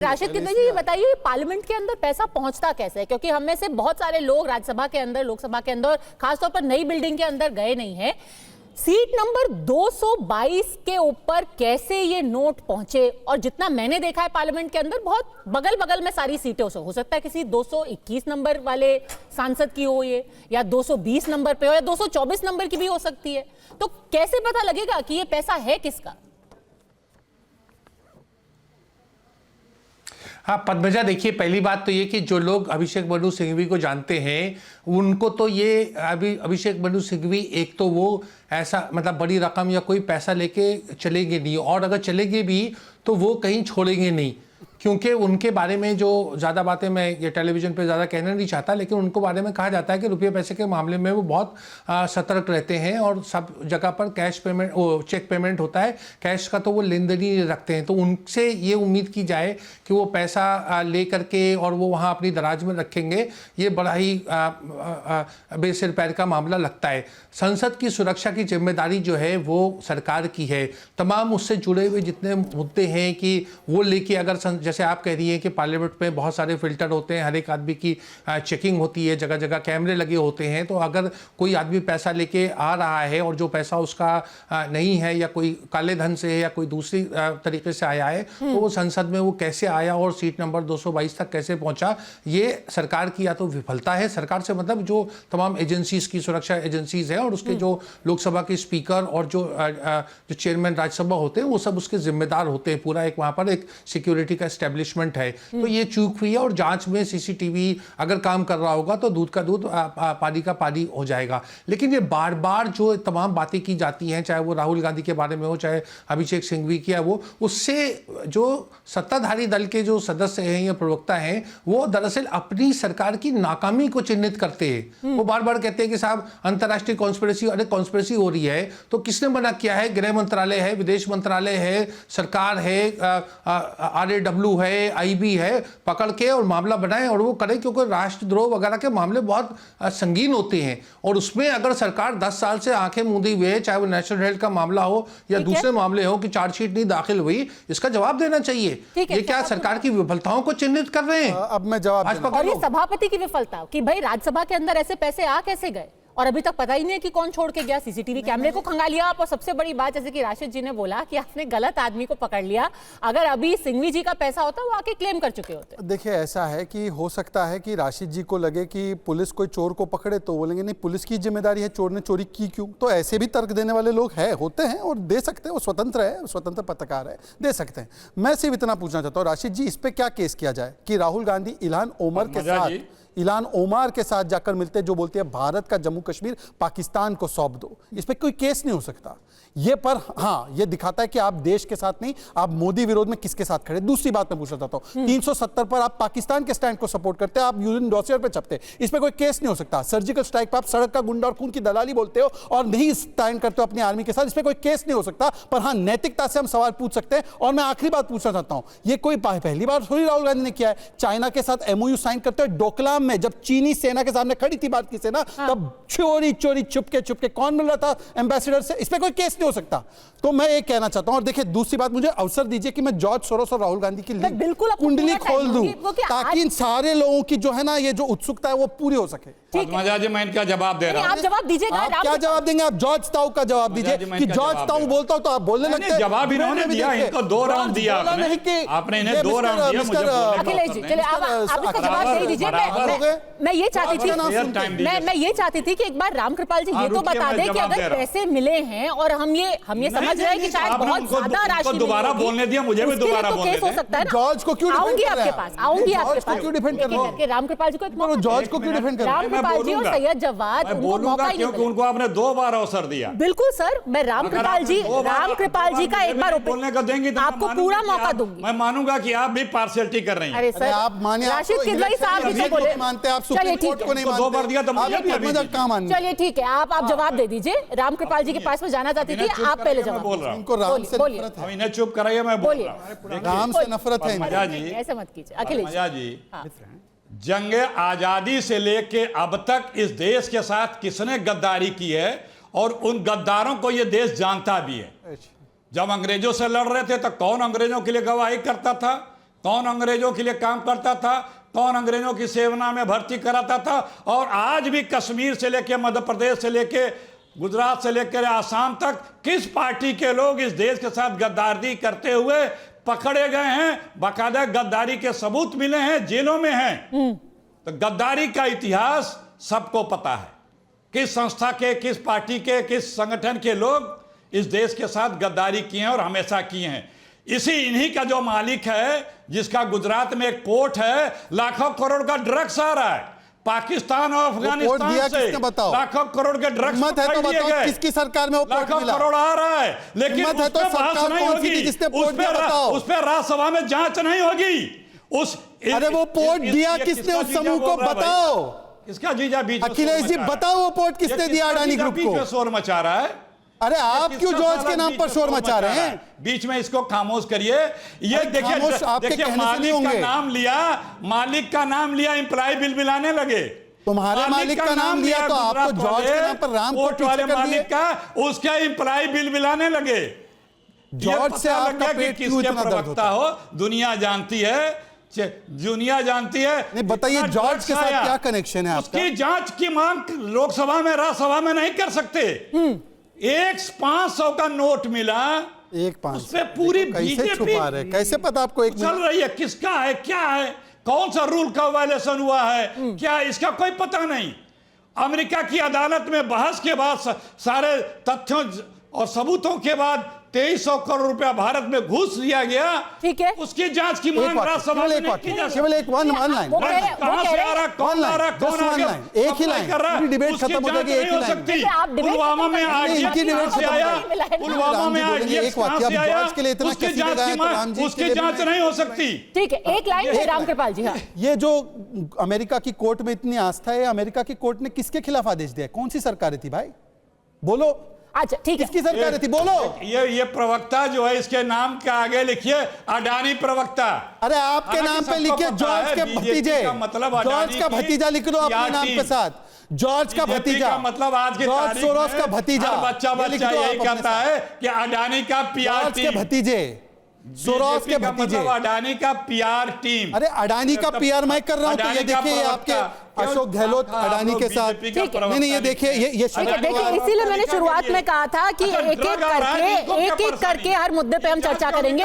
राशिद किदवई जी, ये बताइए पार्लियामेंट के अंदर पैसा पहुंचता कैसे है? क्योंकि हम में से बहुत सारे लोग राज्यसभा के अंदर, लोकसभा के अंदर, खासतौर पर नई बिल्डिंग के अंदर गए नहीं हैं। सीट नंबर 222 के ऊपर कैसे ये नोट पहुंचे? और जितना मैंने देखा है पार्लियामेंट के अंदर बहुत बगल बगल में सारी सीटें हो सकता है किसी 221 नंबर वाले सांसद की हो ये, या 220 नंबर पे हो, या 224 नंबर की भी हो सकती है। तो कैसे पता लगेगा कि ये पैसा है किसका? हाँ पद्मजा, देखिए पहली बात तो ये कि जो लोग अभिषेक मनु सिंघवी को जानते हैं उनको तो ये अभिषेक मनु सिंघवी एक तो वो ऐसा मतलब बड़ी रकम या कोई पैसा लेके चलेंगे नहीं, और अगर चलेंगे भी तो वो कहीं छोड़ेंगे नहीं, क्योंकि उनके बारे में जो ज़्यादा बातें मैं ये टेलीविज़न पे ज़्यादा कहना नहीं चाहता, लेकिन उनको बारे में कहा जाता है कि रुपये पैसे के मामले में वो बहुत सतर्क रहते हैं और सब जगह पर कैश पेमेंट, वो चेक पेमेंट होता है, कैश का तो वो लेन देन ही रखते हैं। तो उनसे ये उम्मीद की जाए कि वो पैसा ले करके और वो वहाँ अपनी दराज में रखेंगे, ये बड़ा ही बेसिर पैर का मामला लगता है। संसद की सुरक्षा की जिम्मेदारी जो है वो सरकार की है। तमाम उससे जुड़े हुए जितने मुद्दे हैं कि वो लेके अगर जैसे आप कह रही हैं कि पार्लियामेंट में बहुत सारे फिल्टर होते हैं, हर एक आदमी की चेकिंग होती है, जगह जगह कैमरे लगे होते हैं, तो अगर कोई आदमी पैसा लेके आ रहा है और जो पैसा उसका नहीं है या कोई काले धन से है या कोई दूसरी तरीके से आया है, तो वो संसद में वो कैसे आया और सीट नंबर 222 तक कैसे पहुंचा, ये सरकार की या तो विफलता है। सरकार से मतलब जो तमाम एजेंसीज की, सुरक्षा एजेंसीज है और उसके जो लोकसभा के स्पीकर और जो चेयरमैन राज्यसभा होते हैं वो सब उसके जिम्मेदार होते हैं। पूरा एक वहाँ पर एक सिक्योरिटी का एस्टेब्लिशमेंट है। तो ये चूक हुई है और जांच में सीसीटीवी अगर काम कर रहा होगा तो दूध का दूध पानी का पानी हो जाएगा। लेकिन ये बार बार जो तमाम बातें की जाती हैं, चाहे वो राहुल गांधी के बारे में हो, चाहे अभिषेक सिंघवी की है, वो उससे जो सत्ताधारी दल के जो सदस्य हैं या प्रवक्ता हैं वो दरअसल अपनी सरकार की नाकामी को चिन्हित करते हैं। वो बार बार कहते हैं कि साहब अंतर्राष्ट्रीय कॉन्स्पिरेसी, अरे कॉन्स्पिरेसी हो रही है तो किसने मना किया है? गृह मंत्रालय है, विदेश मंत्रालय है, सरकार है, RAW है, IB है, पकड़ के और मामला बनाए और वो करें, क्योंकि राष्ट्रद्रोह वगैरह के मामले बहुत संगीन होते हैं और उसमें अगर सरकार 10 साल से आंखें मूंदी हुई है, चाहे वो नेशनल हेल्थ का मामला हो या दूसरे मामले हो कि चार्जशीट नहीं दाखिल हुई, इसका जवाब देना चाहिए। ये क्या सरकार की विफलताओं को चिन्हित कर रहे हैं? अब मैं जवाब, और ये सभापति की विफलता कि भाई राज्यसभा के अंदर ऐसे पैसे आ कैसे गए और अभी तक पता ही नहीं है कि कौन छोड़ के गया। सीसीटीवी कैमरे को खंगाल आप, और सबसे बड़ी बात जैसे कि राशिद जी ने बोला कि आपने गलत आदमी को पकड़ लिया। अगर अभी सिंघवी जी का पैसा होता वो आके क्लेम कर चुके होते। देखिए ऐसा है कि हो सकता है कि राशिद जी को लगे कि पुलिस कोई चोर को पकड़े तो बोलेंगे नहीं पुलिस की जिम्मेदारी है, चोर ने चोरी की क्यों। तो ऐसे भी तर्क देने वाले लोग हैं, होते हैं और दे सकते हैं, वो स्वतंत्र है, स्वतंत्र पत्रकार है, दे सकते हैं। मैं सिर्फ इतना पूछना चाहता हूँ राशिद जी, इस पे क्या केस किया जाए कि राहुल गांधी इल्हान ओमर के साथ जाकर मिलते, जो बोलते हैं भारत का जम्मू कश्मीर पाकिस्तान को सौंप दो, इस पे कोई केस नहीं हो सकता ये। पर हाँ, ये दिखाता है कि आप देश के साथ नहीं, आप मोदी विरोध में किसके साथ खड़े। दूसरी बात मैं पूछना चाहता हूं, 370 पर आप पाकिस्तान के स्टैंड को सपोर्ट करते हैं, आप यूएन डॉसियर पे छपते हैं, इस पे कोई केस नहीं हो सकता। सर्जिकल स्ट्राइक पर आप सड़क का गुंडा और खून की दलाली बोलते हो और नहीं स्टैंड करते हो अपनी आर्मी के साथ, इस पे कोई केस नहीं हो सकता। पर हाँ, नैतिकता से हम सवाल पूछ सकते हैं। और मैं आखिरी बात पूछना चाहता हूं, ये कोई पहली बार थोड़ी राहुल गांधी ने किया है। चाइना के साथ MOU साइन करते हुए डोकलाम में जब चीनी सेना के सामने खड़ी थी भारत की सेना, तब चोरी चोरी चुपके कौन मिल रहा था एम्बेसडर से, इस पे कोई केस नहीं हो सकता। तो मैं ये कहना चाहता हूं। और देखिए दूसरी बात, मुझे अवसर दीजिए कि मैं जॉर्ज सोरोस और राहुल गांधी की कुंडली खोल दूं ताकि इन सारे लोगों की जो है ना ये जो उत्सुकता है वो पूरी हो सके। पद्मजा जी, मैं इनका जवाब दे रहा हूं। आप जवाब दीजिएगा। आप क्या जवाब देंगे? आप जॉर्ज ताऊ का जवाब दीजिए कि जॉर्ज ताऊ बोलता हूं तो आप बोलने लगते हैं। जवाब इन्होंने दिया, इनको 2 राउंड दिया आपने इन्हें 2 राउंड दिया। मुझे अखिलेश जी चलिए आप इसका जवाब दे दीजिए। मैं ये चाहती थी कि एक बार रामकृपाल जी ये तो बता दें कि अगर पैसे मिले हैं और हम ये समझ रहे हैं कि शायद बहुत ज्यादा राशि दोबारा बोलने दिया, मुझे भी दोबारा बोलने केस हो सकता है ना। जॉर्ज को क्यों आऊंगी आपके पास क्यों डिफेंड कर रहे हो? रामकृपाल जी को जॉर्ज को क्यों डिफेंड कर रहे हो? रामकृपाल जी और सैयद जवाद उनको मौका ही नहीं मिला। उनको आपने 2 बार अवसर दिया। बिल्कुल सर, मैं रामकृपाल जी का एक बार बोलने का देंगे तो आपको पूरा मौका दूंगी। मैं मानूंगा कि आप भी पार्शियलिटी कर रही हैं। अरे सर, आप मानिए, राशिद किदवई साहब भी तो बोले मानते हैं, आप सुप्रीम कोर्ट को नहीं मानते। 2 बार दिया तो मुझे भी अभी कहां मानते। चलिए ठीक है, आप जवाब दे दीजिए। रामकृपाल जी के पास में जाना चाहती थी, आप पहले जवाब बोल रहा हूं। इनको राम से नफरत है। इन्हें चुप कराइए, मैं बोल रहा हूं। राम से नफरत है। पद्मजा जी, ऐसे मत कीजिए अखिलेश जी, जंग आजादी से लेके अब तक इस देश के साथ किसने गद्दारी की है और उन गद्दारों को यह देश जानता भी है। जब अंग्रेजों से लड़ रहे थे तो कौन अंग्रेजों के लिए गवाही करता था? कौन अंग्रेजों के लिए काम करता था, कौन अंग्रेजों की सेना में भर्ती कराता था। और आज भी कश्मीर से लेकर मध्य प्रदेश से लेकर गुजरात से लेकर आसाम तक किस पार्टी के लोग इस देश के साथ गद्दारी करते हुए पकड़े गए हैं, बाकायदा गद्दारी के सबूत मिले हैं, जेलों में हैं। तो गद्दारी का इतिहास सबको पता है, किस संस्था के, किस पार्टी के, किस संगठन के लोग इस देश के साथ गद्दारी किए हैं और हमेशा किए हैं। इन्हीं का जो मालिक है, जिसका गुजरात में एक पोर्ट है, लाखों करोड़ का ड्रग्स आ रहा है पाकिस्तान और अफगानिस्तान से, लाखों करोड़ के ड्रग्स है तो बताओ किसकी सरकार में वो पोर्ट लाखों मिला? करोड़ आ रहा है, लेकिन उस तो पर सरकार बहस नहीं कौन सी थी होगी, जिसने पोर्ट दिया बताओ? उस पर राज्यसभा में जांच नहीं होगी। अरे वो पोर्ट दिया किसने उस समूह को बताओ? किसका जीजा बीच में अखिलेश जी बताओ वो पोर्ट किसने दिया अडानी ग्रुप को? शोर मचा रहा है। अरे आप क्यों जॉर्ज के नाम पर शोर मचा रहे हैं? बीच में इसको खामोश करिए। ये देखिए मालिक का नाम लिया, मालिक का नाम लिया, एम्प्लॉय बिल मिलाने लगे। तुम्हारे मालिक का नाम लिया तो आप तो जॉर्ज के नाम पर राम कोर्ट वाले मालिक का उसका एम्प्लॉय बिल मिलाने लगे। जॉर्ज से आपका पेट क्यों इतना दर्द होता हो, दुनिया जानती है, दुनिया जानती है। नहीं बताइए जॉर्ज के साथ क्या कनेक्शन है आपका? उसकी जांच की मांग लोकसभा में, राज्यसभा में नहीं कर सकते। एक 500 का नोट मिला, एक 500 उस पे पूरी कैसे छुपा रहे, कैसे पता आपको? एक चल रही है, किसका है, क्या है, कौन सा रूल का वायलेशन हुआ है, क्या इसका कोई पता नहीं। अमेरिका की अदालत में बहस के बाद, सारे तथ्यों और सबूतों के बाद 2300 करोड़ रुपया भारत में घूस दिया गया। ठीक है, उसकी जांच की मांग राज्यसभा में नहीं की जा सकती। केवल एक वन लाइन, कहां से आ रहा, कौन ला रहा, कौन आ गया, एक ही लाइन कर रहा है, डिबेट खत्म हो जाएगी। एक ही लाइन, पुलवामा में आईडीएफ डिबेट से आया, पुलवामा में एक वाक्य आप जॉर्ज के लिए इतना उसकी कैसे जांच लगाए की तो राम मांग, जी उसकी जांच नहीं हो सकती। ठीक है, एक लाइन है रामकृपाल जी। हाँ, ये जो अमेरिका की कोर्ट में इतनी आस्था है, अमेरिका की कोर्ट ने किसके खिलाफ आदेश दिया? कौन सी सरकारें थी भाई, बोलो? अच्छा ठीक है, किसकी सरकारें थी, बोलो? ये प्रवक्ता जो है, इसके नाम के आगे लिखिए अडानी प्रवक्ता। अरे आपके नाम पे लिखिए जॉर्ज के भतीजे, मतलब जॉर्ज का भतीजा लिख लो अपने नाम के साथ, जॉर्ज का भतीजा, मतलब आज के जॉर्ज सोरोस का भतीजा। बच्चा यही कहता है कि अडानी का पीआर के भतीजे, सोरोस के भतीजे, मतलब अडानी का पीआर टीम। अरे अडानी का पीआर मैं कर रहा हूं, तो ये देखिए आपके अशोक गहलोत अडानी के साथ, नहीं ये देखिए ये देखिए, इसीलिए मैंने शुरुआत में कहा था कि एक एक करके हर मुद्दे पे हम चर्चा करेंगे।